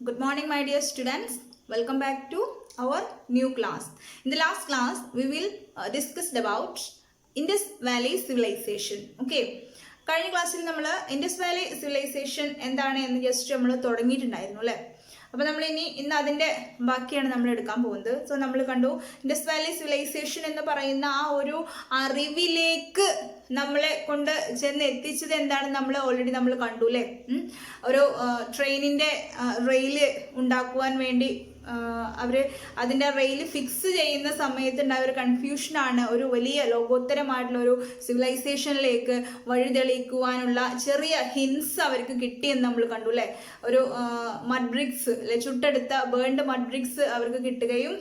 Good morning, my dear students. Welcome back to our new class. In the last class, we will discuss about Indus Valley Civilization. Okay. കഴിഞ്ഞ ക്ലാസ്സിൽ നമ്മൾ Indus valley civilisation എന്താണ് എന്ന് just നമ്മൾ തുടങ്ങിയിട്ടുണ്ടായിരുന്നു അല്ലേ. അപ്പോൾ നമ്മൾ ഇന്ന് അതിൻ്റെ ബാക്കിയാണ് നമ്മൾ എടുക്കാൻ പോകുന്നത്. സോ നമ്മൾ കണ്ടു ഇൻഡസ് വാലി സിവിലൈസേഷൻ എന്ന് പറയുന്ന ആ ഒരു അറിവിലേക്ക് നമ്മളെ കൊണ്ട് ചെന്ന് എത്തിച്ചത് എന്താണെന്ന് നമ്മൾ ഓൾറെഡി നമ്മൾ കണ്ടു അല്ലേ. ഒരു ട്രെയിനിൻ്റെ റെയില് ഉണ്ടാക്കുവാൻ വേണ്ടി അവർ അതിൻ്റെ റെയിൽ ഫിക്സ് ചെയ്യുന്ന സമയത്ത് ഉണ്ടായ ഒരു കൺഫ്യൂഷനാണ് ഒരു വലിയ ലോകോത്തരമായിട്ടുള്ള ഒരു സിവിലൈസേഷനിലേക്ക് വഴിതെളിക്കുവാനുള്ള ചെറിയ ഹിൻസ് അവർക്ക് കിട്ടിയെന്ന് നമ്മൾ കണ്ടു അല്ലേ. ഒരു മഡ് ബ്രിക്സ് അല്ലെ, ചുട്ടെടുത്ത ബേൺഡ് മഡ് ബ്രിക്സ് അവർക്ക് കിട്ടുകയും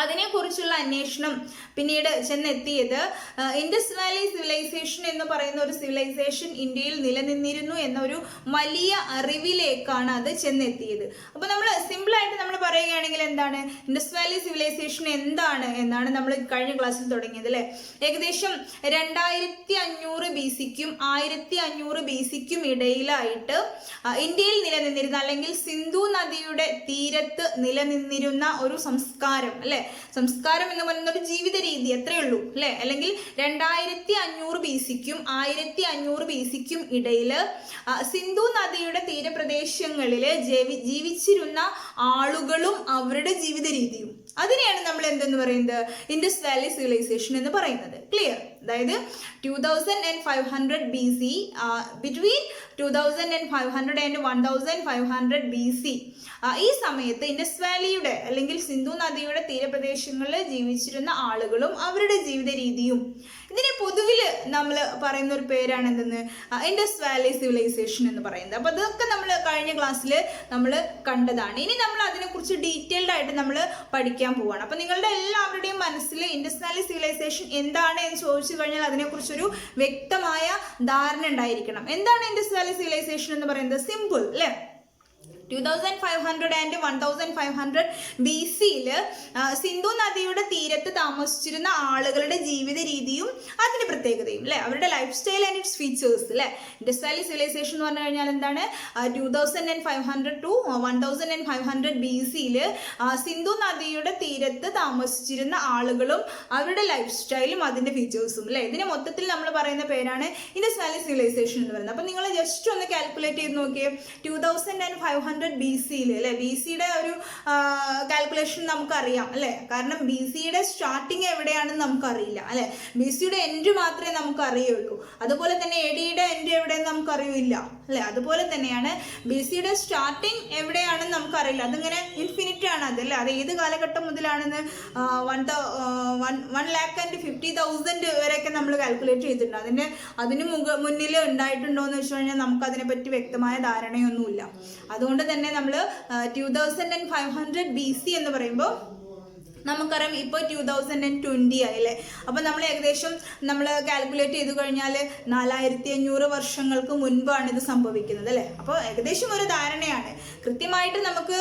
അതിനെക്കുറിച്ചുള്ള അന്വേഷണം പിന്നീട് ചെന്നെത്തിയത് ഇൻഡസ് വാലി സിവിലൈസേഷൻ എന്ന് പറയുന്ന ഒരു സിവിലൈസേഷൻ ഇന്ത്യയിൽ നിലനിന്നിരുന്നു എന്നൊരു വലിയ അറിവിലേക്കാണ് അത് ചെന്നെത്തിയത്. അപ്പോൾ നമ്മൾ സിമ്പിളായിട്ട് നമ്മൾ പറയുകയാണെങ്കിൽ എന്താണ് ഇൻഡസ് വാലി സിവിലൈസേഷൻ എന്നാണ് നമ്മൾ കഴിഞ്ഞ ക്ലാസ്സിൽ തുടങ്ങിയത് അല്ലേ. ഏകദേശം 2500 BC-ക്കും 1500 BC-ക്കും ഇടയിലായിട്ട് ഇന്ത്യയിൽ നിലനിന്നിരുന്ന അല്ലെങ്കിൽ സിന്ധു നദിയുടെ തീരത്ത് നിലനിന്നിരുന്ന ഒരു സംസ്കാരം അല്ലെ. സംസ്കാരം എന്ന് പറയുന്ന ഒരു ജീവിത രീതി എത്രയേ ഉള്ളൂ അല്ലെ. അല്ലെങ്കിൽ 2500 BC-ക്കും 1500 BC-ക്കും ഇടയിൽ സിന്ധു നദിയുടെ തീരപ്രദേശങ്ങളിൽ ജീവിച്ചിരുന്ന ആളുകളും അവരുടെ ജീവിത രീതിയും, അതിനെയാണ് നമ്മൾ എന്തെന്ന് പറയുന്നത് ഇൻഡസ് വാലി സിവിലൈസേഷൻ എന്ന് പറയുന്നത്. ക്ലിയർ? അതായത് 2500 BC, ബിറ്റ്വീൻ 2500 and 1500 BC ഈ സമയത്ത് ഇൻഡസ് വാലിയുടെ അല്ലെങ്കിൽ സിന്ധു നദിയുടെ തീരപ്രദേശങ്ങളിൽ ജീവിച്ചിരുന്ന ആളുകളും അവരുടെ ജീവിത രീതിയും, ഇതിനെ പൊതുവിൽ നമ്മൾ പറയുന്ന ഒരു പേരാണ് എന്തെന്ന് ഇൻഡസ് വാലി സിവിലൈസേഷൻ എന്ന് പറയുന്നത്. അപ്പോൾ അതൊക്കെ നമ്മൾ കഴിഞ്ഞ ക്ലാസ്സിൽ നമ്മൾ കണ്ടതാണ്. ഇനി നമ്മൾ അതിനെക്കുറിച്ച് ഡീറ്റെയിൽഡ് ആയിട്ട് നമ്മൾ പഠിക്കാൻ പോവുകയാണ്. അപ്പോൾ നിങ്ങളുടെ എല്ലാവരുടെയും മനസ്സിൽ ഇൻഡസ് വാലി സിവിലൈസേഷൻ എന്താണ് എന്ന് ചോദിച്ചു കഴിഞ്ഞാൽ അതിനെക്കുറിച്ചൊരു വ്യക്തമായ ധാരണ ഉണ്ടായിരിക്കണം. എന്താണ് ഇൻഡസ് വാലി സിവിലൈസേഷൻ എന്ന് പറയുന്നത്? സിമ്പിൾ അല്ലേ. 2500 and 1500 BC-യിൽ സിന്ധു നദിയുടെ തീരത്ത് താമസിച്ചിരുന്ന ആളുകളുടെ ജീവിത രീതിയും അതിന്റെ പ്രത്യേകതയും അല്ലെ, അവരുടെ life style and it's features അല്ലെ. ഇൻഡസ് വാലി സിവിലൈസേഷൻ എന്ന് പറഞ്ഞു കഴിഞ്ഞാൽ എന്താണ് 2500 to 1500 BC-യിൽ സിന്ധു നദിയുടെ തീരത്ത് താമസിച്ചിരുന്ന ആളുകളും അവരുടെ ലൈഫ് സ്റ്റൈലും അതിന്റെ ഫീച്ചേഴ്സും അല്ലെ. ഇതിനെ മൊത്തത്തിൽ നമ്മൾ പറയുന്ന പേരാണ് ഇൻഡസ് വാലി സിവിലൈസേഷൻ എന്ന് പറയുന്നത്. അപ്പൊ നിങ്ങൾ ജസ്റ്റ് ഒന്ന് കാൽക്കുലേറ്റ് ചെയ്ത് നോക്കിയേ. 2500 BC-യിൽ അല്ലെ, BC-യുടെ ഒരു കാൽക്കുലേഷൻ നമുക്കറിയാം അല്ലെ. കാരണം BC-യുടെ സ്റ്റാർട്ടിങ് എവിടെയാണെന്ന് നമുക്കറിയില്ല അല്ലെ. BC-യുടെ എൻഡ് മാത്രമേ നമുക്ക് അറിയുള്ളൂ. അതുപോലെ തന്നെ AD-യുടെ എൻഡ് എവിടെയെന്ന് നമുക്കറിയില്ല അല്ലെ. അതുപോലെ തന്നെയാണ് BC-യുടെ സ്റ്റാർട്ടിങ് എവിടെയാണെന്ന് നമുക്കറിയില്ല. അതിങ്ങനെ ഇൻഫിനിറ്റ് ആണ് അത് അല്ലെ. അത് ഏത് കാലഘട്ടം മുതലാണെന്ന് 1,50,000 വരെയൊക്കെ നമ്മൾ കാൽക്കുലേറ്റ് ചെയ്തിട്ടുണ്ട്. അതിന് മുന്നിൽ ഉണ്ടായിട്ടുണ്ടോ എന്ന് വെച്ച് കഴിഞ്ഞാൽ നമുക്ക് അതിനെപ്പറ്റി വ്യക്തമായ ധാരണയൊന്നുമില്ല. അതുകൊണ്ട് തന്നെ നമ്മൾ 2500 BC എന്ന് പറയുമ്പോൾ നമുക്കറിയാം ഇപ്പോൾ 2020 ആയില്ലേ. അപ്പം നമ്മൾ ഏകദേശം നമ്മൾ കാൽക്കുലേറ്റ് ചെയ്ത് കഴിഞ്ഞാൽ 4500 വർഷങ്ങൾക്ക് മുൻപാണ് ഇത് സംഭവിക്കുന്നത് അല്ലേ. അപ്പോൾ ഏകദേശം ഒരു ധാരണയാണ്. കൃത്യമായിട്ട് നമുക്ക്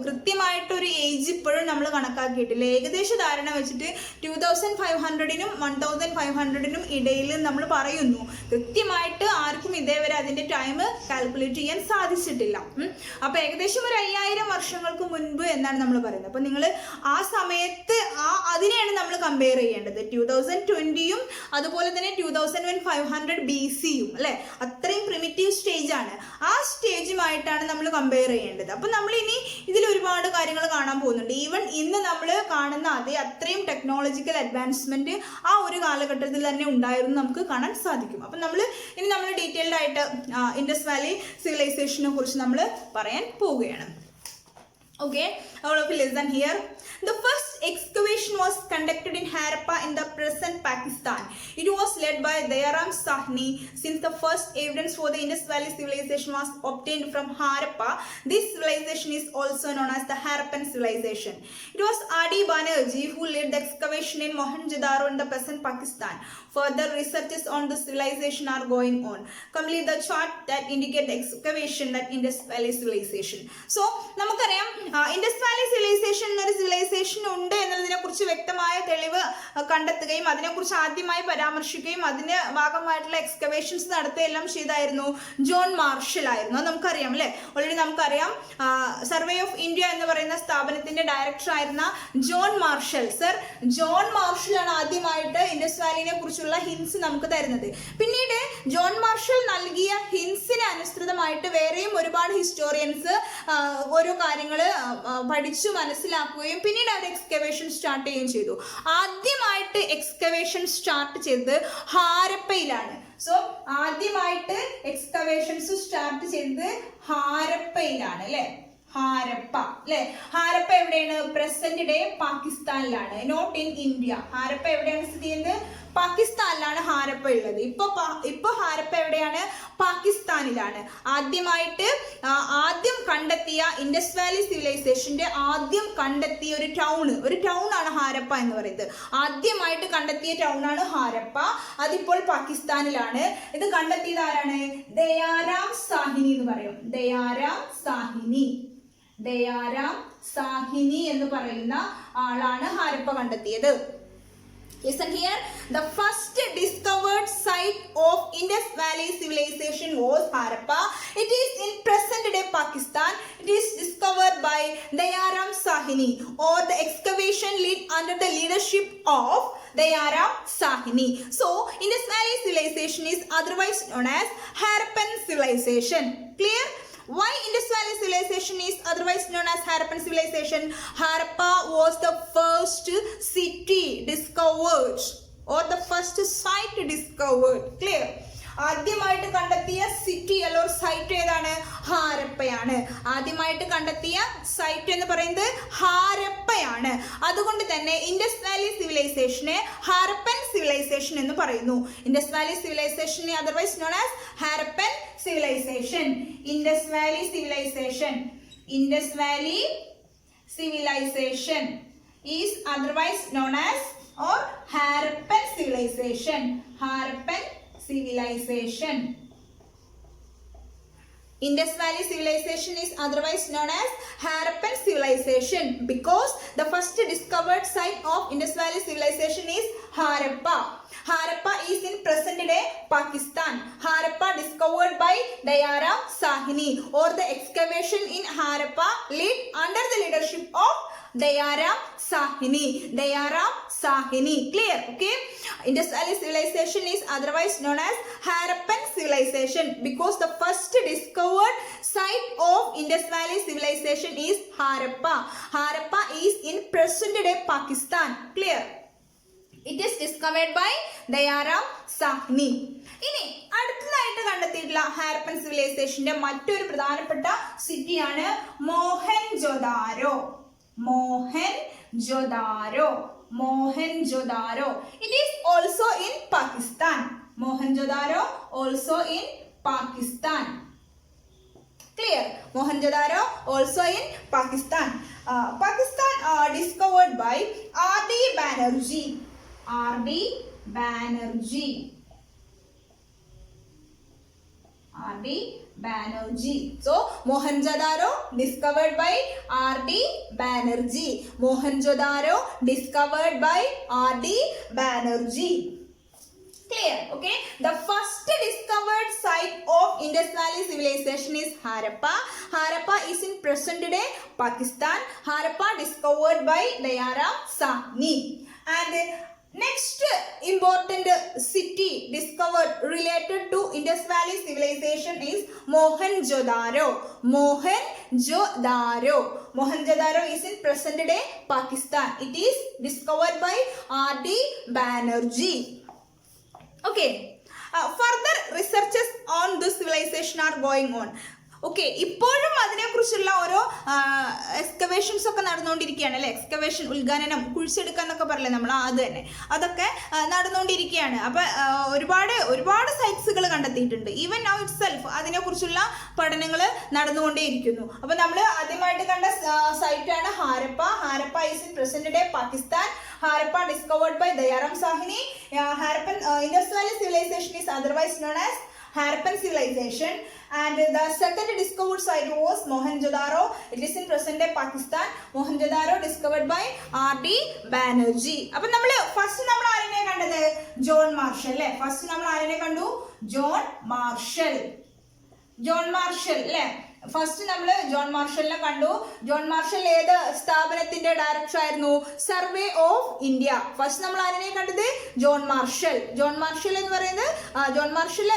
കൃത്യമായിട്ടൊരു ഏജ് ഇപ്പോഴും നമ്മൾ കണക്കാക്കിയിട്ടില്ല. ഏകദേശ ധാരണ വെച്ചിട്ട് 2500-നും 1500-നും ഇടയിൽ നമ്മൾ പറയുന്നു. കൃത്യമായിട്ട് ആർക്കും ഇതേവരെ അതിൻ്റെ ടൈം കാൽക്കുലേറ്റ് ചെയ്യാൻ സാധിച്ചിട്ടില്ല. അപ്പോൾ ഏകദേശം ഒരു 5000 വർഷങ്ങൾക്ക് മുൻപ് എന്നാണ് നമ്മൾ പറയുന്നത്. അപ്പോൾ നിങ്ങൾ ആ സമയത്ത് അതിനെയാണ് നമ്മൾ കമ്പയർ ചെയ്യേണ്ടത്. 2020-യും അതുപോലെ തന്നെ 2500 BC-യും അല്ലെ. അത്രയും പ്രിമിറ്റീവ് സ്റ്റേജ് ആണ്. ആ സ്റ്റേജുമായിട്ടാണ് നമ്മൾ കമ്പയർ ചെയ്യേണ്ടത്. അപ്പം നമ്മൾ ഇനി ഇതിൽ ഒരുപാട് കാര്യങ്ങൾ കാണാൻ പോകുന്നുണ്ട്. ഈവൻ ഇന്ന് നമ്മൾ കാണുന്ന അത്രയും ടെക്നോളജിക്കൽ അഡ്വാൻസ്മെന്റ് ആ ഒരു കാലഘട്ടത്തിൽ തന്നെ ഉണ്ടായിരുന്നു നമുക്ക് കാണാൻ സാധിക്കും. അപ്പം ഇനി നമ്മൾ ഡീറ്റെയിൽഡ് ആയിട്ട് ഇൻഡസ് വാലി സിവിലൈസേഷനെ കുറിച്ച് നമ്മൾ പറയാൻ പോവുകയാണ്. Okay, all of you listen here. The first excavation was conducted in Harappa in the present Pakistan. It was led by Dayaram Sahni. Since the first evidence for the Indus Valley civilization was obtained from Harappa, this civilization is also known as the Harappan civilization. It was Adi Banerjee who led the excavation in Mohenjo-daro in the present Pakistan. Further researches on the civilization are going on. Complete the chart that indicate the excavation that Indus Valley civilization. So, നമുക്കറിയാം Indus valley civilisation എന്നൊരു civilisation ഉണ്ട് എന്നതിനെ കുറിച്ച് വ്യക്തമായ തെളിവ് കണ്ടെത്തുകയും അതിനെക്കുറിച്ച് ആദ്യമായി പരാമർശിക്കുകയും അതിന് ഭാഗമായിട്ടുള്ള എക്സ്കവേഷൻസ് നടത്തുകയെല്ലാം ചെയ്തായിരുന്നു ജോൺ മാർഷൽ ആയിരുന്നു. അത് നമുക്കറിയാം അല്ലെ. ഓൾറെഡി നമുക്കറിയാം സർവേ ഓഫ് ഇന്ത്യ എന്ന് പറയുന്ന സ്ഥാപനത്തിന്റെ ഡയറക്ടർ ആയിരുന്ന ജോൺ മാർഷൽ സർ ജോൺ മാർഷലാണ് ആദ്യമായിട്ട് ഇൻഡസ് വാലിനെ കുറിച്ചുള്ള ഹിൻസ് നമുക്ക് തരുന്നത്. പിന്നീട് ജോൺ മാർഷൽ നൽകിയ ഹിൻസിന് അനുസൃതമായിട്ട് വേറെയും ഒരുപാട് ഹിസ്റ്റോറിയൻസ് ഓരോ കാര്യങ്ങൾ പഠിച്ചു മനസ്സിലാക്കുകയും പിന്നീട് അവർ എക്സ്കവേഷൻ സ്റ്റാർട്ട് ചെയ്യുകയും ചെയ്തു. ആദ്യമായിട്ട് എക്സ്കവേഷൻ സ്റ്റാർട്ട് ചെയ്തത് ഹാരപ്പയിലാണ്. സോ ആദ്യമായിട്ട് എക്സ്കവേഷൻസ് സ്റ്റാർട്ട് ചെയ്തത് ഹാരപ്പയിലാണ് അല്ലെ. ഹാരപ്പ അല്ലെ. ഹാരപ്പ എവിടെയാണ്? പ്രസന്റ് ഡേ പാകിസ്ഥാനിലാണ്, നോട്ട് ഇൻ ഇന്ത്യ. ഹാരപ്പ എവിടെയാണ് സ്ഥിതി ചെയ്യുന്നത്? പാകിസ്ഥാനിലാണ് ഹാരപ്പ ഉള്ളത്. ഇപ്പൊ ഹാരപ്പ എവിടെയാണ്? പാകിസ്ഥാനിലാണ്. ആദ്യം കണ്ടെത്തിയ ഇൻഡസ് വാലി സിവിലൈസേഷന്റെ ആദ്യം കണ്ടെത്തിയ ഒരു ടൗൺ ആണ് ഹാരപ്പ എന്ന് പറയുന്നത്. ആദ്യമായിട്ട് കണ്ടെത്തിയ ടൗൺ ആണ് ഹാരപ്പ. അതിപ്പോൾ പാകിസ്ഥാനിലാണ്. ഇത് കണ്ടെത്തിയത് ആരാണ്? ദയാറാം സാഹിനി എന്ന് പറയും. ദയാറാം സാഹിനി എന്ന് പറയുന്ന ആളാണ് ഹാരപ്പ കണ്ടെത്തിയത്. Listen here, the first discovered site of Indus Valley civilization was Harappa. It is in present day Pakistan. It is discovered by Dayaram Sahini, or the excavation led under the leadership of Dayaram Sahini. So, Indus Valley civilization is otherwise known as Harappan civilization. Clear? Why Indus Valley civilization is otherwise known as Harappan civilization? Harappa was the first city discovered, or the first site discovered. Clear? ആദ്യമായിട്ട് കണ്ടെത്തിയ city അല്ലെങ്കിൽ site ഏതാണ്? ഹാരപ്പയാണ്. ആദ്യമായിട്ട് കണ്ടെത്തിയ site എന്ന് പറയുന്നത് ഹാരപ്പയാണ്. അതുകൊണ്ട് തന്നെ ഇൻഡസ് വാലി സിവിലൈസേഷനെ ഹാരപ്പൻ സിവിലൈസേഷൻ എന്ന് പറയുന്നു. ഇൻഡസ് വാലി സിവിലൈസേഷനെ otherwise known as Harappan civilization. Indus Valley civilization is otherwise known as or Harappan civilization. Indus Valley civilization is otherwise known as Harappan civilization because the first discovered site of Indus Valley civilization is Harappa. Harappa is in present day Pakistan. Harappa discovered by Dayaram Sahini, or the excavation in Harappa led under the leadership of Dayaram Sahini. Clear? Okay. Indus Valley civilization is otherwise known as Harappan civilization because the first discovered site of Indus Valley civilization is Harappa. Harappa is in present day Pakistan. Clear? It is discovered by Dayaram Sahini. ഇനി അടുത്തതായിട്ട് കണ്ടെത്തിയിട്ടുള്ള ഹാരപ്പൻ സിവിലൈസേഷന്റെ മറ്റൊരു പ്രധാനപ്പെട്ട സിറ്റിയാണ് Mohenjodaro. It is also in Pakistan. Mohenjo-daro also in Pakistan. Clear? Mohenjo-daro also in Pakistan. Pakistan discovered by R.D. Banerjee. So, Mohenjo-daro discovered by R.D. Banerjee. Clear? Okay. The first discovered site of Indus Valley civilization is Harappa. Harappa is in present day Pakistan. Harappa discovered by Dayaram Sahini. And next important city discovered related to Indus Valley civilization is Mohenjo-daro. Mohenjo-daro is in present day Pakistan. It is discovered by R.D. Banerjee. Okay. Further researches on this civilization are going on. Okay, ഇപ്പോഴും അതിനെക്കുറിച്ചുള്ള ഓരോ excavations ഒക്കെ നടന്നുകൊണ്ടിരിക്കുകയാണ് അല്ലേ. Excavation, ഉത്ഖനനം, കുഴിച്ചെടുക്കുക എന്നൊക്കെ പറയില്ലേ നമ്മൾ, അത് തന്നെ, അതൊക്കെ നടന്നുകൊണ്ടിരിക്കുകയാണ്. അപ്പം ഒരുപാട് സൈറ്റ്സുകൾ കണ്ടെത്തിയിട്ടുണ്ട്. ഈവൻ നൗ ഇറ്റ് സെൽഫ് അതിനെക്കുറിച്ചുള്ള പഠനങ്ങൾ നടന്നുകൊണ്ടേയിരിക്കുന്നു. അപ്പം നമ്മൾ ആദ്യമായിട്ട് കണ്ട സൈറ്റാണ് Harappa is in present day Pakistan. Harappa discovered by Dayaram Sahini. Harappan Indus Valley civilization is otherwise known as Harappan civilization. And the second discovered site was Mohenjo-daro. It is in present day Pakistan. Mohenjo-daro discovered by R.D. Banerjee. അപ്പോൾ first നമ്മൾ ആരെന്നെ കണ്ടത്? John marshal അല്ലേ. First നമ്മൾ ആരെന്നെ കണ്ടു? John marshal അല്ലേ. First നമ്മൾ John മാർഷലിനെ കണ്ടു. John marshal ഏത് സ്ഥാപനത്തിന്റെ ഡയറക്ടർ ആയിരുന്നു? Survey of India. ഫസ്റ്റ് നമ്മൾ ആരെ കണ്ടത്? John marshal. ജോൺ മാർഷൽ എന്ന് പറയുന്നത് ജോൺ മാർഷൽ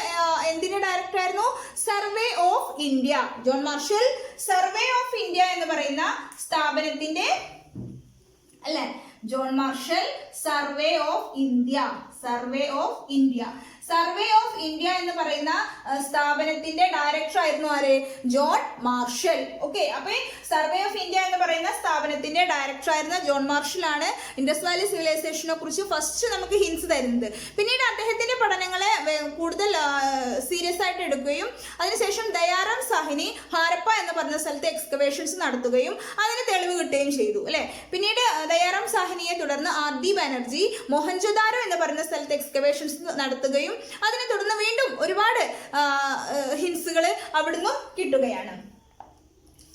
എന്തിന്റെ ഡയറക്ടർ ആയിരുന്നു? Survey of India. John marshal survey of India എന്ന് പറയുന്ന സ്ഥാപനത്തിന്റെ അല്ലെ, John marshal survey of India. Survey of India. Survey of India എന്ന് പറയുന്ന സ്ഥാപനത്തിന്റെ ഡയറക്ടർ ആയിരുന്നു ആര്? John marshal. ഓക്കെ, അപ്പൊ സർവേ ഓഫ് ഇന്ത്യ എന്ന് പറയുന്ന സ്ഥാപനത്തിന്റെ ഡയറക്ടർ ആയിരുന്ന ജോൺ മാർഷൽ ആണ് ഇൻഡസ് വാലി സിവിലൈസേഷനെ കുറിച്ച് ഫസ്റ്റ് നമുക്ക് ഹിൻസ് തരുന്നത്. പിന്നീട് അദ്ദേഹത്തിന്റെ പഠനങ്ങളെ കൂടുതൽ സീരിയസ് ആയിട്ട് എടുക്കുകയും അതിനുശേഷം ദയാറാം സാഹിനി ഹാരപ്പ എന്ന് പറഞ്ഞ സ്ഥലത്ത് എക്സ്കവേഷൻസ് നടത്തുകയും അതിന് തെളിവ് കിട്ടുകയും ചെയ്തു അല്ലെ. പിന്നീട് ദയാറാം സാഹിനിയെ തുടർന്ന് RD ബാനർജി മോഹൻജൊദാരോ എന്ന് പറയുന്ന സ്ഥലത്ത് എക്സ്കവേഷൻസ് നടത്തുകയും അതിനെ തുടർന്ന് വീണ്ടും ഒരുപാട് ഹിൻസുകൾ അവിടുന്ന് കിട്ടുകയാണ്.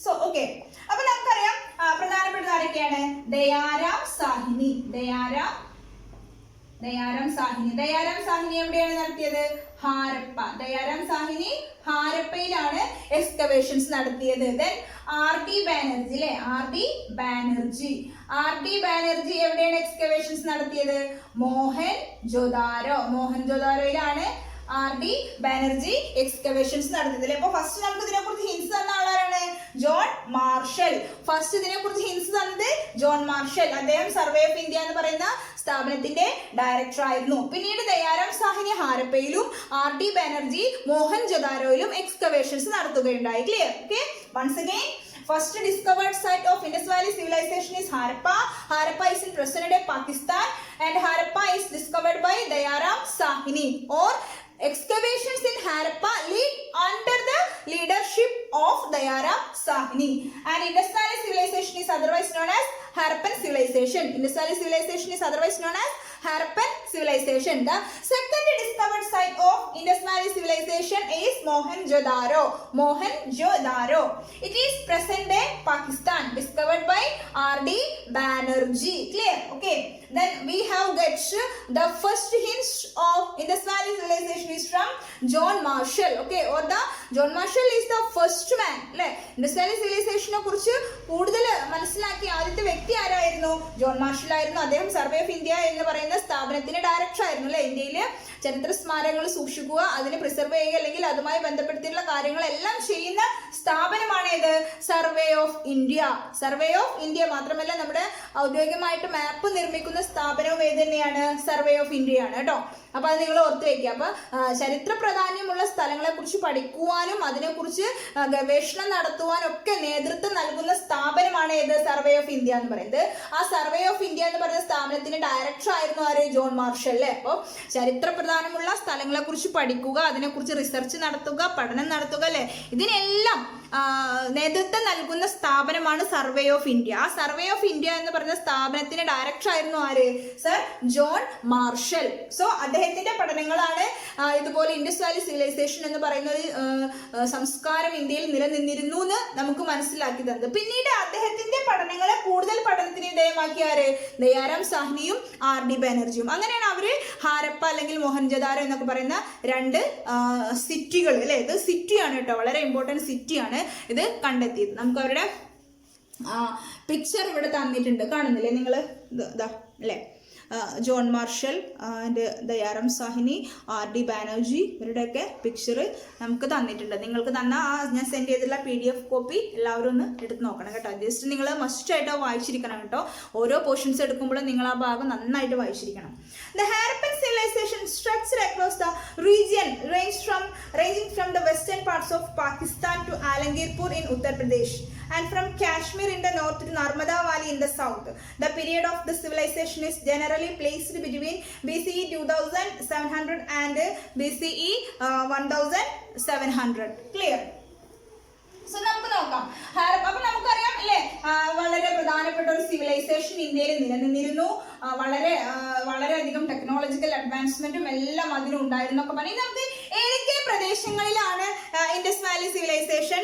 സോ ഓക്കെ, അപ്പൊ നമുക്കറിയാം പ്രധാനപ്പെട്ട ആരൊക്കെയാണ്? ദയാറാം സാഹിനി. ദയാറാം സാഹിനി എവിടെയാണ് നടത്തിയത്? ഹാരപ്പ. ദയാറാം സാഹിനി ഹാരപ്പയിലാണ് എക്സ്കവേഷൻസ് നടത്തിയത്. ദെൻ RD ബാനർജി അല്ലെ, RD ബാനർജി എവിടെയാണ് എക്സ്കവേഷൻസ് നടത്തിയത്? മോഹൻജൊദാരോയിലാണ് RD ബാനർജി എക്സ്കവേഷൻസ് നടത്തിയത്. അപ്പൊ ഫസ്റ്റ് നമുക്ക് ഇതിനെ കുറിച്ച് ഹിൻസ് തന്ന ആളാരാണ്? John marshal. ഫസ്റ്റ് ഇതിനെ കുറിച്ച് ഹിൻസ് തന്നത് ജോൺ മാർഷൽ. അദ്ദേഹം സർവേ ഓഫ് ഇന്ത്യ എന്ന് പറയുന്ന സ്ഥാപനത്തിന്റെ ഡയറക്ടർ ആയിരുന്നു. പിന്നീട് ദയാറാം സാഹിനി ഹാരപ്പയിലും RD ബാനർജി മോഹൻജൊദാരോയിലും എക്സ്കവേഷൻസ് നടത്തുകയുണ്ടായി. Clear? Okay, once again first discovered site of Indus Valley civilization is Harappa. Harappa is in present day Pakistan and Harappa is discovered by Dayaram Sahini. Or excavations in Harappa lead under the leadership of Dayaram Sahini. And Indus Valley civilization is otherwise known as Harappan civilization. Indus Valley civilization is otherwise known as Harappan civilization. The second discovered site of Indus Valley civilization is Mohenjo-daro. It is present day Pakistan, discovered by RD Banerjee. Clear? Okay. Then we have got the first hint of Indus Valley civilization is from John Marshall. Okay, or the John Marshall is the first man. അല്ലെ, Indus Valley civilization കുറിച്ച് കൂടുതൽ മനസ്സിലാക്കിയ ആദ്യത്തെ വ്യക്തി ആരായിരുന്നു? John marshal ആയിരുന്നു. അദ്ദേഹം Survey of India എന്ന് പറയുന്ന സ്ഥാപനത്തിന്റെ ഡയറക്ടർ ആയിരുന്നു അല്ലെ. ഇന്ത്യയിലെ ചരിത്ര സ്മാരകങ്ങൾ സൂക്ഷിക്കുക, അതിനെ പ്രിസർവ് ചെയ്യുക, അല്ലെങ്കിൽ അതുമായി ബന്ധപ്പെടുത്തിയുള്ള കാര്യങ്ങളെല്ലാം ചെയ്യുന്ന സ്ഥാപനമാണ് ഏത്? Survey of India. Survey of India മാത്രമല്ല, നമ്മുടെ ഔദ്യോഗികമായിട്ട് മാപ്പ് നിർമ്മിക്കുന്ന സ്ഥാപനവും ഏത് തന്നെയാണ്? സർവേ ഓഫ് ഇന്ത്യയാണ് കേട്ടോ. അപ്പൊ അത് നിങ്ങൾ ഓർത്ത് വയ്ക്കുക. അപ്പൊ ചരിത്ര പ്രാധാന്യമുള്ള സ്ഥലങ്ങളെ കുറിച്ച് പഠിക്കുവാനും അതിനെക്കുറിച്ച് ഗവേഷണം നടത്തുവാനും ഒക്കെ നേതൃത്വം നൽകുന്ന സ്ഥാപനമാണ് ഏത്? സർവേ ഓഫ് ഇന്ത്യ എന്ന് പറയുന്നത്. ആ സർവേ ഓഫ് ഇന്ത്യ എന്ന് പറയുന്ന സ്ഥാപനത്തിന്റെ ഡയറക്ടർ ആയിരുന്നു ആര്? ജോൺ മാർഷൽ അല്ലേ. അപ്പോൾ ചരിത്ര പ്രധാനമുള്ള സ്ഥലങ്ങളെ കുറിച്ച് പഠിക്കുക, അതിനെക്കുറിച്ച് റിസർച്ച് നടത്തുക, പഠനം നടത്തുക അല്ലെ, ഇതിനെല്ലാം നേതൃത്വം നൽകുന്ന സ്ഥാപനമാണ് സർവേ ഓഫ് ഇന്ത്യ. ആ സർവേ ഓഫ് ഇന്ത്യ എന്ന് പറയുന്ന സ്ഥാപനത്തിന്റെ ഡയറക്ടർ ആയിരുന്നു ആര്? Sir John marshal. സോ അദ്ദേഹത്തിന്റെ പഠനങ്ങളാണ് ഇതുപോലെ ഇൻഡസ് വാലി സിവിലൈസേഷൻ എന്ന് പറയുന്ന ഒരു സംസ്കാരം ഇന്ത്യയിൽ നിലനിന്നിരുന്നു എന്ന് നമുക്ക് മനസ്സിലാക്കി തന്നത്. പിന്നീട് അദ്ദേഹത്തിന്റെ പഠനങ്ങളെ കൂടുതൽ പഠനത്തിന് വിധേയമാക്കിയ ആര്? ദയാറാം സാഹ്നിയും RD ബാനർജിയും. അങ്ങനെയാണ് അവര് ഹാരപ്പ അല്ലെങ്കിൽ മോഹൻജൊദാരോ എന്നൊക്കെ പറയുന്ന രണ്ട് സിറ്റികൾ അല്ലെ, ഇത് സിറ്റിയാണ് കേട്ടോ, വളരെ ഇമ്പോർട്ടൻറ്റ് സിറ്റിയാണ് ഇത് കണ്ടെത്തിയത്. നമുക്ക് അവരുടെ പിക്ചർ ഇവിടെ തന്നിട്ടുണ്ട്, കാണുന്നില്ലേ നിങ്ങൾ? ഇതാ അല്ലേ, John marshal and Dayaram Sahni, RD Banerjee, ഇവരുടെയൊക്കെ പിക്ചർ നമുക്ക് തന്നിട്ടുണ്ട്. നിങ്ങൾക്ക് തന്ന ഞാൻ സെൻഡ് ചെയ്തിട്ടുള്ള PDF കോപ്പി എല്ലാവരും ഒന്ന് എടുത്ത് നോക്കണം കേട്ടോ. ജസ്റ്റ് നിങ്ങൾ മസ്റ്റായിട്ട് വായിച്ചിരിക്കണം കേട്ടോ. ഓരോ പോർഷൻസ് എടുക്കുമ്പോഴും നിങ്ങൾ ആ ഭാഗം നന്നായിട്ട് വായിച്ചിരിക്കണം. The Harappan civilization stretched across the region ranging from the western parts of Pakistan to Alamgirpur in Uttar Pradesh and from Kashmir in the north to Narmada Valley in the south. The period of the civilization is generally placed between BCE 2700 and BCE 1700. Clear? So നമുക്ക് നോക്കാം. ഹാരപ്പ, അപ്പൊ നമുക്കറിയാം അല്ലെ, വളരെ പ്രധാനപ്പെട്ട ഒരു civilisation ഇന്ത്യയിൽ നിലനിന്നിരുന്നു. വളരെയധികം ടെക്നോളജിക്കൽ അഡ്വാൻസ്മെന്റും എല്ലാം അതിനുണ്ടായിരുന്നു ഒക്കെ പറഞ്ഞാൽ നമുക്ക് ഏതൊക്കെ പ്രദേശങ്ങളിലാണ് ഇൻഡസ് വാലി സിവിലൈസേഷൻ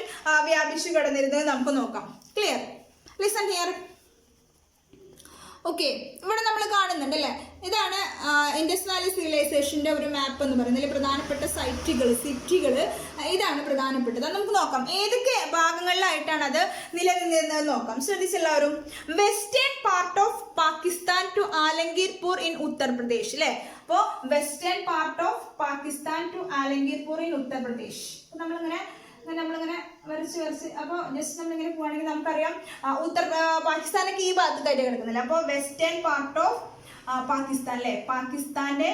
വ്യാപിച്ചു കിടന്നിരുന്നത് നമുക്ക് നോക്കാം. ക്ലിയർ? Listen here. ഓക്കെ, ഇവിടെ നമ്മൾ കാണുന്നുണ്ട് അല്ലേ, ഇതാണ് ഇൻഡസ് വാലി സിവിലൈസേഷൻ്റെ ഒരു മാപ്പ് എന്ന് പറയുന്നത്. ഇതിൽ പ്രധാനപ്പെട്ട സൈറ്റുകൾ, സിറ്റികൾ, ഇതാണ് പ്രധാനപ്പെട്ടത്. അത് നമുക്ക് നോക്കാം ഏതൊക്കെ ഭാഗങ്ങളിലായിട്ടാണ് അത് നിലനിന്നിരുന്നത് നോക്കാം. ശ്രദ്ധിച്ചെല്ലാവരും. Western part of Pakistan to Alamgirpur in Uttar Pradesh അല്ലേ. അപ്പോൾ western part of Pakistan to Alamgirpur in Uttar Pradesh. നമ്മളിങ്ങനെ വരച്ച് അപ്പോൾ ജസ്റ്റ് നമ്മളിങ്ങനെ പോവുകയാണെങ്കിൽ നമുക്കറിയാം പാകിസ്ഥാനൊക്കെ ഈ ഭാഗത്തായിട്ട് കിടക്കുന്നില്ല. അപ്പോൾ വെസ്റ്റേൺ പാർട്ട് ഓഫ് പാകിസ്ഥാൻ അല്ലേ, പാകിസ്ഥാന്റെ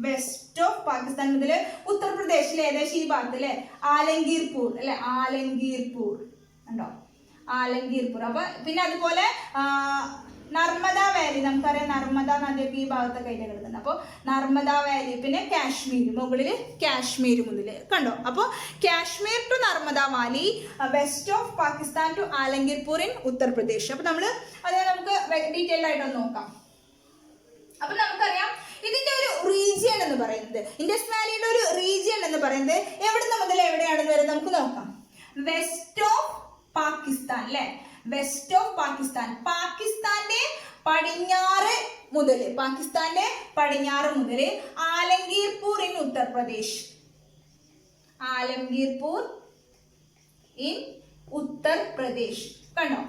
വെസ്റ്റ് ഓഫ് പാകിസ്ഥാൻ മുതൽ ഉത്തർപ്രദേശിലെ ഏകദേശം ഈ ഭാഗത്ത് അല്ലേ ആലംഗീർപൂർ അല്ലെ, ആലംഗീർപൂർ ഉണ്ടോ, ആലംഗീർപൂർ. അപ്പൊ പിന്നെ അതുപോലെ നർമ്മദ വാലി, നമുക്കറിയാം നർമ്മദ നദിയൊക്കെ ഈ ഭാഗത്തൊക്കെ ആയിട്ട് കിടക്കുന്നത്. അപ്പോൾ നർമ്മദ വാലി, പിന്നെ കാശ്മീർ, മുകളിൽ കാശ്മീർ മുതൽ കണ്ടോ. അപ്പോൾ Kashmir to Narmada valley, west of Pakistan to Alamgirpur in Uttar Pradesh. അപ്പോൾ നമ്മൾ അത് നമുക്ക് ഡീറ്റെയിൽ ആയിട്ടൊന്ന് നോക്കാം. അപ്പൊ നമുക്കറിയാം ഇതിന്റെ ഒരു റീജിയൻ എന്ന് പറയുന്നത്, ഇൻഡസ് വാലിയുടെ ഒരു റീജിയൻ എന്ന് പറയുന്നത് എവിടുന്ന് മുതൽ എവിടെയാണെന്ന് വരെ നമുക്ക് നോക്കാം. വെസ്റ്റ് ഓഫ് പാകിസ്ഥാൻ അല്ലെ, വെസ്റ്റ് ഓഫ് പാകിസ്ഥാൻ, പാകിസ്ഥാന്റെ പടിഞ്ഞാറ് മുതൽ, പാകിസ്ഥാന്റെ പടിഞ്ഞാറ് മുതൽ ആലംഗീർപൂർ ഇൻ ഉത്തർപ്രദേശ്, ആലംഗീർപൂർ ഇൻ ഉത്തർപ്രദേശ് കണ്ടോ.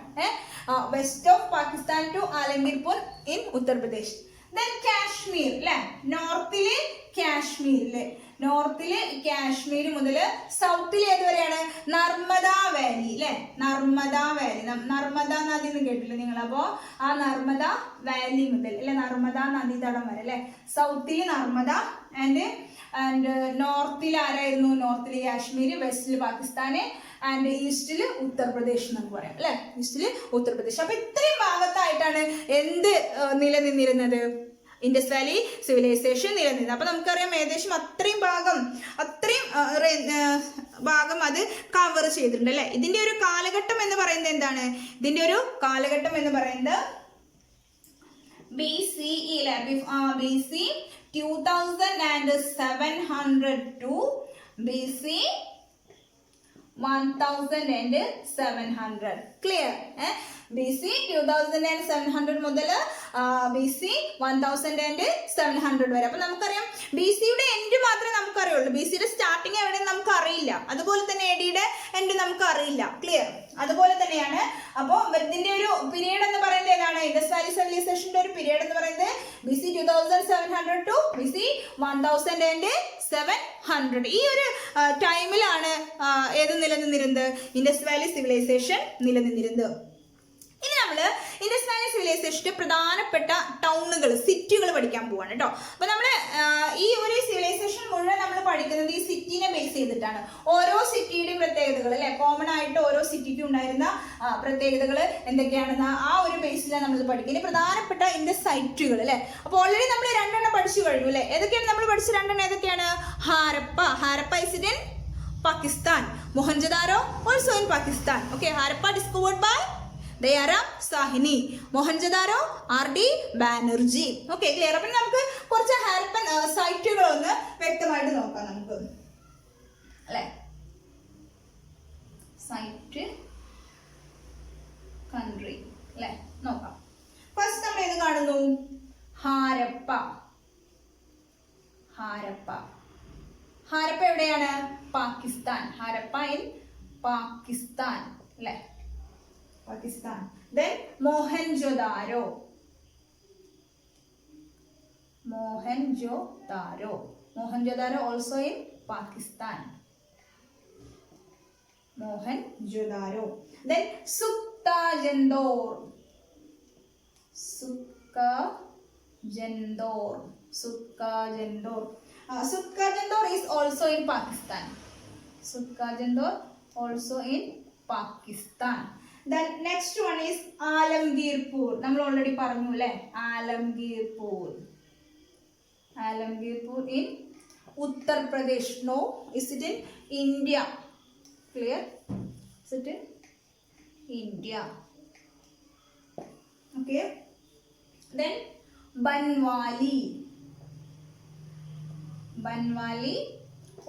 West of Pakistan to Alamgirpur in Uttar Pradesh. Then Kashmir അല്ലെ, നോർത്തില് കാശ്മീരില്, നോർത്തില് കാശ്മീർ മുതൽ സൗത്തിൽ ഏതുവരെയാണ് നർമ്മദ വാലി അല്ലെ, നർമ്മദ വാലി, നർമ്മദ നദി എന്ന് കേട്ടില്ലേ നിങ്ങൾ. അപ്പോ ആ നർമ്മദ വാലി മുതൽ അല്ലെ, നർമ്മദ നദീതടം വരെ അല്ലെ, സൗത്തിൽ നർമ്മദ ആൻഡ് നോർത്തിൽ ആരായിരുന്നു, നോർത്തിൽ കാശ്മീർ, വെസ്റ്റിൽ പാകിസ്ഥാന് ആൻഡ് ഈസ്റ്റിൽ ഉത്തർപ്രദേശ് നമുക്ക് പറയാം അല്ലെ, ഈസ്റ്റിൽ ഉത്തർപ്രദേശ്. അപ്പൊ ഇത്രയും ഭാഗത്തായിട്ടാണ് എന്ത് നിലനിന്നിരുന്നത്, ഇൻഡസ് വാലി സിവിലൈസേഷൻ നിലനിന്നത്. അപ്പൊ നമുക്കറിയാം ഏകദേശം അത്രയും ഭാഗം അത് കവർ ചെയ്തിട്ടുണ്ട് അല്ലെ. ഇതിന്റെ ഒരു കാലഘട്ടം എന്ന് പറയുന്നത് എന്താണ്, ഇതിന്റെ ഒരു കാലഘട്ടം എന്ന് പറയുന്നത് BCE അല്ലെ, BC 2700 to BC 1700. Clear? BC 2700 മുതൽ BC 1700 വരെ. അപ്പൊ നമുക്കറിയാം BCയുടെ എൻഡ് മാത്രമേ നമുക്കറിയുള്ളൂ, BCയുടെ സ്റ്റാർട്ടിങ് എവിടെയെന്ന് നമുക്ക് അറിയില്ല. അതുപോലെ തന്നെ ADയുടെ എൻഡ് നമുക്ക് അറിയില്ല. ക്ലിയർ? അതുപോലെ തന്നെയാണ്. അപ്പോൾ ഇതിന്റെ ഒരു പീരീഡ് എന്ന് പറയുന്നത് ഏതാണ്, ഇൻഡസ് വാലി സിവിലൈസേഷന്റെ ഒരു പീരീഡ് എന്ന് പറയുന്നത് BC 2700 to BC 1700. ഈ ഒരു ടൈമിലാണ് ഏത് നിലനിന്നിരുന്നത്, ഇൻഡസ് വാലി സിവിലൈസേഷൻ നിലനിന്നിരുന്നത്. ഇനി നമ്മൾ ഇൻഡസ് വാലി സിവിലൈസേഷന്റെ പ്രധാനപ്പെട്ട ടൗണുകൾ, സിറ്റികൾ പഠിക്കാൻ പോവാണ് കേട്ടോ. അപ്പൊ നമ്മൾ ഈ ഒരു സിവിലൈസേഷൻ മുഴുവൻ നമ്മൾ പഠിക്കുന്നത് ഈ സിറ്റിനെ ബേസ് ചെയ്തിട്ടാണ്. ഓരോ സിറ്റിയുടെയും പ്രത്യേകതകൾ അല്ലെ, കോമൺ ആയിട്ട് ഓരോ സിറ്റിക്കും ഉണ്ടായിരുന്ന പ്രത്യേകതകൾ എന്തൊക്കെയാണെന്ന് ആ ഒരു ബേസിലാണ് നമ്മൾ പഠിക്കുക. ഇനി പ്രധാനപ്പെട്ട ഇൻഡസ് സൈറ്റുകൾ അല്ലെ. അപ്പോൾ ഓൾറെഡി നമ്മൾ 2 പഠിച്ചു കഴിഞ്ഞു അല്ലെ. ഏതൊക്കെയാണ് നമ്മൾ പഠിച്ച 2? ഏതൊക്കെയാണ്? Harappa is in Pakistan, Mohenjodaro also in Pakistan. Okay, Harappa discovered by Dayaram Sahni, Mohenjodaro RD Banerjee. Okay, clear? അപ്പം നമുക്ക് കുറച്ച് ഹാരപ്പൻ സൈറ്റുകളൊന്ന് വ്യക്തമായിട്ട് നോക്കാം നമുക്ക് അല്ലെ. സൈറ്റ് കൺട്രി അല്ലെ, നോക്കാം. ഫസ്റ്റ് നമ്മൾ ഏത് കാണുന്നു? ഹാരപ്പ. ഹാരപ്പ എവിടെയാണ്? പാകിസ്ഥാൻ. ഹാരപ്പ ഇൻ പാകിസ്ഥാൻ അല്ലെ, Pakistan. Then Mohenjodaro also in Pakistan. Mohenjodaro. Then സുക്താജന്തോർ is also in Pakistan. Then next one is ആലംഗീർപൂർ. നമ്മൾ ഓൾറെഡി പറഞ്ഞു അല്ലേ, ആലംഗീർപൂർ in Uttar Pradesh. No, is it in India? Clear? Is it in India? Okay. Then Banwali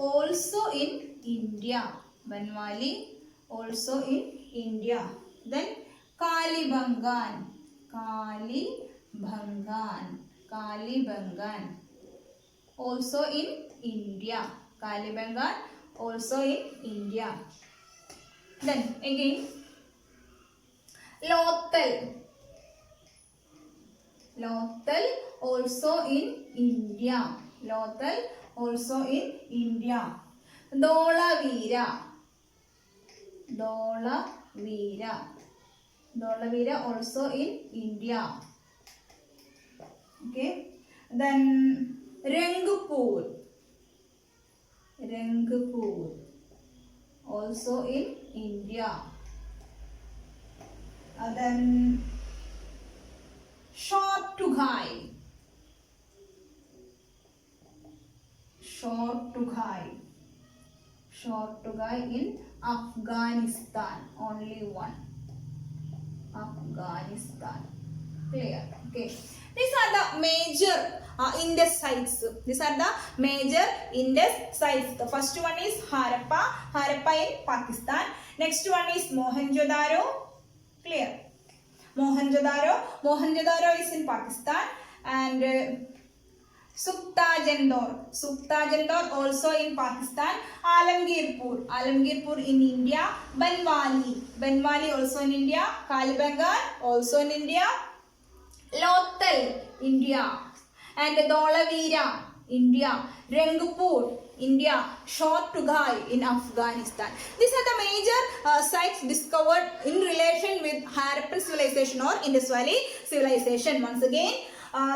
also in India. Then Kalibangan Kalibangan, also in India. Kalibangan, also in India. Then again, Lothal, also in India. Lothal, also in India. Dholavira, also in India. Okay. Then Rangpur, also in India. Then Shortughai, in Afghanistan. Only one. Afghanistan. Clear? Okay. These are the major Indus sites. The first one is Harappa in Pakistan. Next one is Mohenjo-daro. Clear? Mohenjo-daro is in Pakistan. And Sukta-Jandor also in Pakistan. Alamgirpur in India. Banwali also in India. Kalibangan also in India. Lothal, India. And Dholavira, India. Rangpur, India. Shortughai in Afghanistan. These are the major sites discovered in relation with Harappan civilization or Indus Valley civilization. Once again,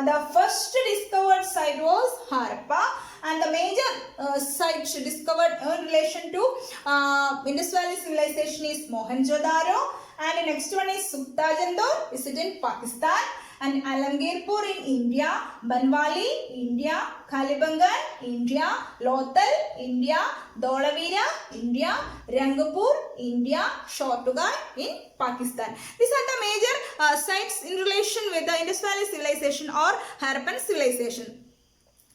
the first discovered site was Harappa, and the major sites discovered in relation to Indus Valley civilization is Mohenjo-daro, and the next one is Sukta-Jandor, is it in Pakistan, and Alamgirpur in India, Banwali, India, Kalibangan, India, Lothal, India, Dholavira, India, Rangpur, India, Shortughai in Pakistan. These are the major sites in relation with the Indus Valley civilization or Harappan civilization.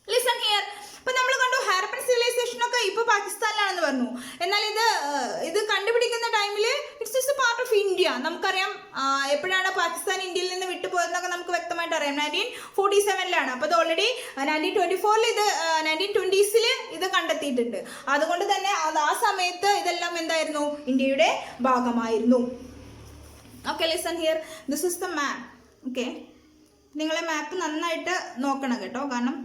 Listen here. അപ്പോൾ നമ്മൾ കണ്ടു Harappan civilisation ഒക്കെ ഇപ്പോൾ പാകിസ്ഥാനിലാണെന്ന് പറഞ്ഞു. എന്നാൽ ഇത് കണ്ടുപിടിക്കുന്ന ടൈമിൽ it's just A part of India. നമുക്കറിയാം എപ്പോഴാണ് പാകിസ്ഥാൻ ഇന്ത്യയിൽ നിന്ന് വിട്ടുപോയതെന്നൊക്കെ നമുക്ക് വ്യക്തമായിട്ട് അറിയാം. 1947 അപ്പോൾ ഇത് ഓൾറെഡി 1924 ഇത് 1920s ഇത് കണ്ടെത്തിയിട്ടുണ്ട്. അതുകൊണ്ട് തന്നെ ആ സമയത്ത് ഇതെല്ലാം എന്തായിരുന്നു, ഇന്ത്യയുടെ ഭാഗമായിരുന്നു. Okay, listen here. This is the map. Okay, നിങ്ങളെ മാപ്പ് നന്നായിട്ട് നോക്കണം കേട്ടോ, കാരണം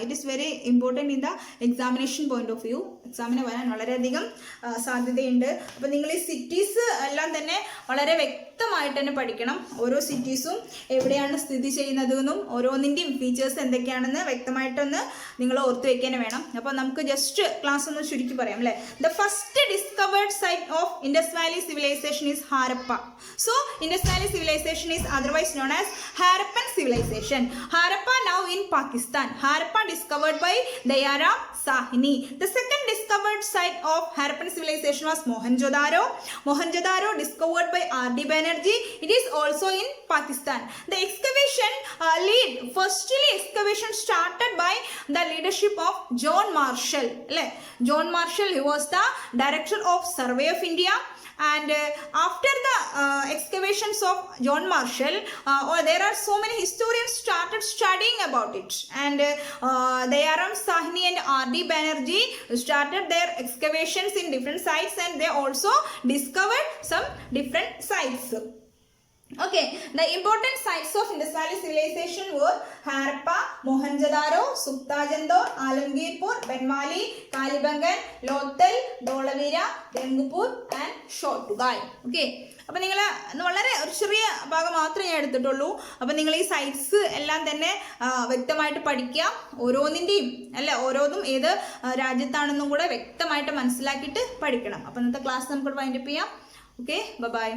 it is very important in the examination point of view. എക്സാമിന് വരാൻ വളരെയധികം സാധ്യതയുണ്ട്. അപ്പോൾ നിങ്ങൾ ഈ സിറ്റീസ് എല്ലാം തന്നെ വളരെ വ്യക്തമായിട്ട് തന്നെ പഠിക്കണം. ഓരോ സിറ്റീസും എവിടെയാണ് സ്ഥിതി ചെയ്യുന്നതെന്നും ഓരോന്നിൻ്റെയും ഫീച്ചേഴ്സ് എന്തൊക്കെയാണെന്ന് വ്യക്തമായിട്ടൊന്ന് നിങ്ങൾ ഓർത്ത് വയ്ക്കാൻ വേണം. അപ്പോൾ നമുക്ക് ജസ്റ്റ് ക്ലാസ് ഒന്ന് ചുരുക്കി പറയാം അല്ലേ. The first discovered site of Indus valley civilization is Harappa. So Indus valley civilization is otherwise known as Harappan civilization. Harappa now in Pakistan. Harappa discovered by Dayaram Sahni. The second discovered site of Harappan civilization was Mohenjo-daro. Mohenjo-daro discovered by R.D. Banerjee. It is also in Pakistan. The excavation excavation started by the leadership of John Marshall. John Marshall, he was the director of Survey of India. And after the excavations of John Marshall, there are so many historians started studying about it, and Dayaram Sahni and R.D. Banerjee started their excavations in different sites, and they also discovered some different sites. Okay, the important sites of Indus Valley civilization were Harappa, Mohenjo-daro, Sukta-Jandor, Alamgirpur, Banwali, Kalibangan, Lothal, Dholavira, Rangpur and Shortughai. Okay, അപ്പോൾ നിങ്ങൾ വളരെ ഒരു ചെറിയ ഭാഗം മാത്രമേ ഞാൻ എടുത്തിട്ടുള്ളൂ. അപ്പോൾ നിങ്ങൾ ഈ സൈറ്റ്സ് എല്ലാം തന്നെ വ്യക്തമായിട്ട് പഠിക്കുക. ഓരോന്നും ഏത് രാജ്യത്താണെന്നും കൂടെ വ്യക്തമായിട്ട് മനസ്സിലാക്കിയിട്ട് പഠിക്കണം. അപ്പോൾ ഇന്നത്തെ ക്ലാസ് നമുക്ക് വൈൻഡപ്പ് ചെയ്യാം. Okay, by.